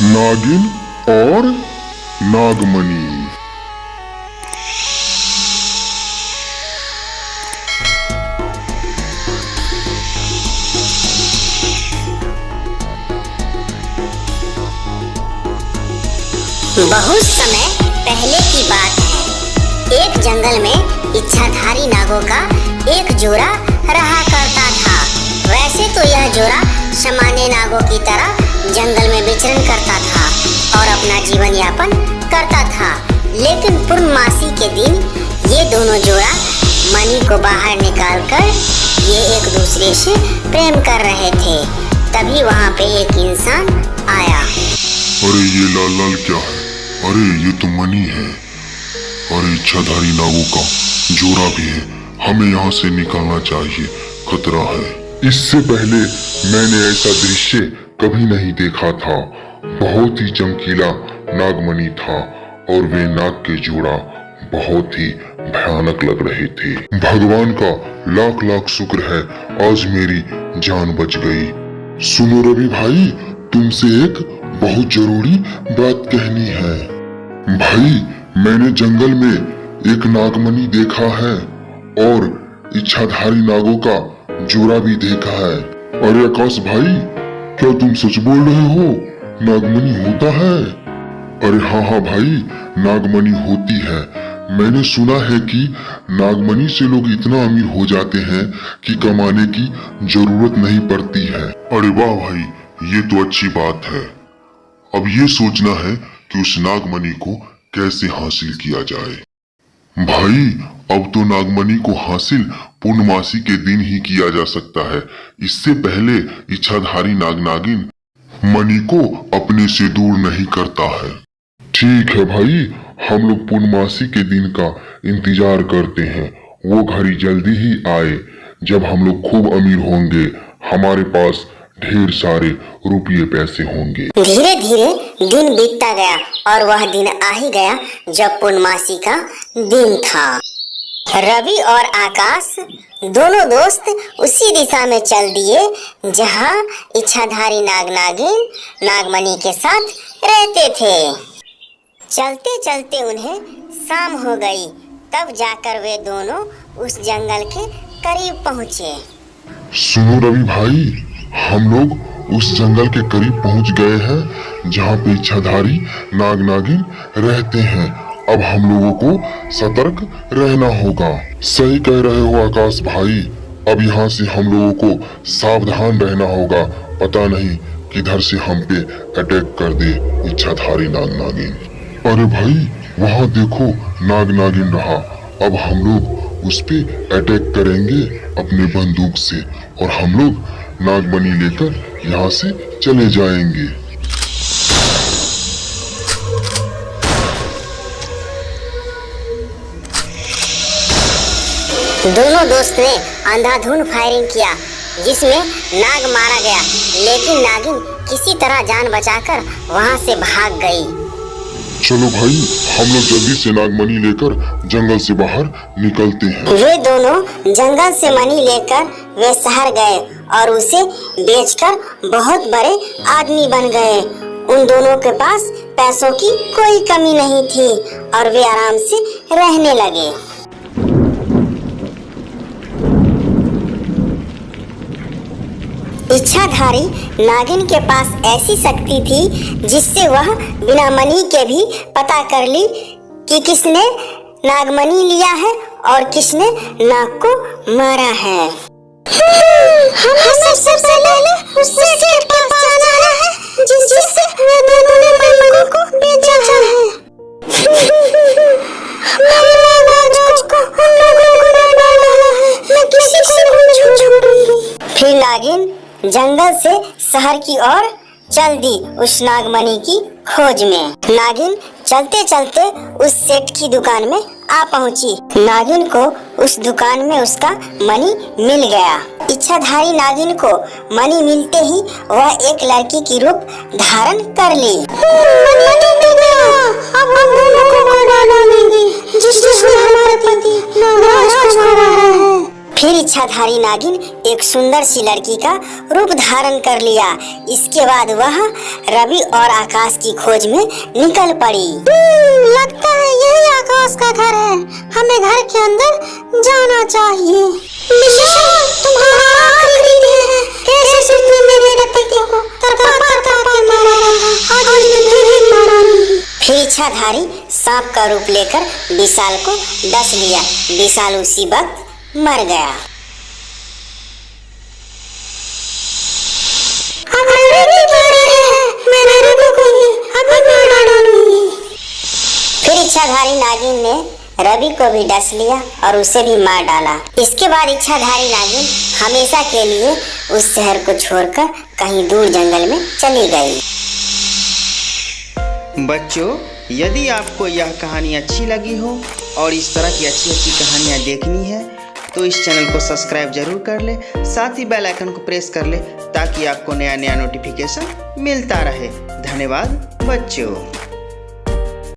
नागिन और नागमणि। बहुत समय पहले की बात है। एक जंगल में इच्छाधारी नागों का एक जोड़ा रहा करता था। वैसे तो यह जोड़ा सामान्य नागों की तरह जंगल में विचरण करता था और अपना जीवन यापन करता था, लेकिन पूर्णमासी के दिन ये दोनों जोड़ा मणि को बाहर निकालकर ये एक दूसरे से प्रेम कर रहे थे। तभी वहाँ पे एक इंसान आया। अरे ये लाल लाल क्या है? अरे ये तो मणि है। अरे इच्छाधारी नागों का जोड़ा भी है, हमें यहाँ से निकालना चाहिए, खतरा है। इससे पहले मैंने ऐसा दृश्य कभी नहीं देखा था। बहुत ही चमकीला नागमणि था और वे नाग के जोड़ा बहुत ही भयानक लग रहे थे। भगवान का लाख लाख शुक्र है आज मेरी जान बच गई। सुनो रवि भाई, तुमसे एक बहुत जरूरी बात कहनी है। भाई, मैंने जंगल में एक नागमणि देखा है और इच्छाधारी नागों का जोड़ा भी देखा है। अरे आकाश भाई, क्या तुम सच बोल रहे हो? नागमणि होता है? अरे हाँ भाई, नागमणि होती है। मैंने सुना है कि नागमणि से लोग इतना अमीर हो जाते हैं कि कमाने की जरूरत नहीं पड़ती है। अरे वाह भाई, ये तो अच्छी बात है। अब ये सोचना है कि उस नागमणि को कैसे हासिल किया जाए। भाई, अब तो नागमणि को हासिल पूर्णमासी के दिन ही किया जा सकता है। इससे पहले इच्छाधारी नाग नागिन मणि को अपने से दूर नहीं करता है। ठीक है भाई, हम लोग पूर्णमासी के दिन का इंतजार करते हैं। वो घड़ी जल्दी ही आए जब हम लोग खूब अमीर होंगे, हमारे पास ढेर सारे रुपये पैसे होंगे। धीरे धीरे दिन बीतता गया और वह दिन आ ही गया जब पूर्णमासी का दिन था। रवि और आकाश दोनों दोस्त उसी दिशा में चल दिए जहाँ इच्छाधारी नाग नागिन नागमणि के साथ रहते थे। चलते चलते उन्हें शाम हो गई, तब जाकर वे दोनों उस जंगल के करीब पहुँचे। सुनो रवि भाई, हम लोग उस जंगल के करीब पहुंच गए हैं जहाँ पे इच्छाधारी नाग नागिन रहते हैं। अब हम लोगों को सतर्क रहना होगा। सही कह रहे हो आकाश भाई, अब यहाँ से हम लोगों को सावधान रहना होगा। पता नहीं किधर से हम पे अटैक कर दे इच्छाधारी नाग नागिन। अरे भाई, वहाँ देखो नाग नागिन रहा। अब हम लोग उस पे अटैक करेंगे अपने बंदूक से और हम लोग नागमणि लेकर यहाँ से चले जाएंगे। दोनों दोस्त ने अंधाधुंध फायरिंग किया जिसमें नाग मारा गया, लेकिन नागिन किसी तरह जान बचाकर वहां से भाग गई। चलो भाई, हम लोग जल्दी से नागमणि लेकर जंगल से बाहर निकलते हैं। वे दोनों जंगल से मणि लेकर वे शहर गए और उसे बेचकर बहुत बड़े आदमी बन गए। उन दोनों के पास पैसों की कोई कमी नहीं थी और वे आराम से रहने लगे। इच्छाधारी नागिन के पास ऐसी शक्ति थी जिससे वह बिना मणि के भी पता कर ली कि किसने नागमणि लिया है और किसने नाग को मारा है। हमें सबसे पहले उसके पास जाना है जिससे वे दोनों ने मणि को बेचा है। हमने राज को उन लोगों को न डाला है, मैं किसी से नहीं छोड़ूंगी। फिर नागिन जंगल से शहर की ओर चल दी उस नागमणि की खोज में। नागिन चलते चलते उस सेठ की दुकान में आ पहुंची। नागिन को उस दुकान में उसका मणि मिल गया। इच्छाधारी नागिन को मणि मिलते ही वह एक लड़की की रूप धारण कर ली। अब हम दोनों को मार डालेंगे जिसने हमारे पति नागराज को मारा है। फिर इच्छाधारी नागिन एक सुंदर सी लड़की का रूप धारण कर लिया। इसके बाद वह रवि और आकाश की खोज में निकल पड़ी। लगता है यही आकाश का घर है, हमें घर के अंदर जाना चाहिए। तुम्हारा आखिरी दिन है, कैसे तुमने मेरे पति को तरपा के मारा, आज मुझे भी मारा नहीं। फिर इच्छाधारी सांप का रूप लेकर विशाल को डस लिया। विशाल उसी वक्त मर गया। फिर इच्छाधारी नागिन ने रवि को भी डस लिया और उसे भी मार डाला। इसके बाद इच्छाधारी नागिन हमेशा के लिए उस शहर को छोड़कर कहीं दूर जंगल में चली गई। बच्चों, यदि आपको यह कहानी अच्छी लगी हो और इस तरह की अच्छी अच्छी कहानियाँ देखनी है तो इस चैनल को सब्सक्राइब जरूर कर ले, साथ ही बेल आइकन को प्रेस कर ले ताकि आपको नया नया नोटिफिकेशन मिलता रहे। धन्यवाद बच्चों।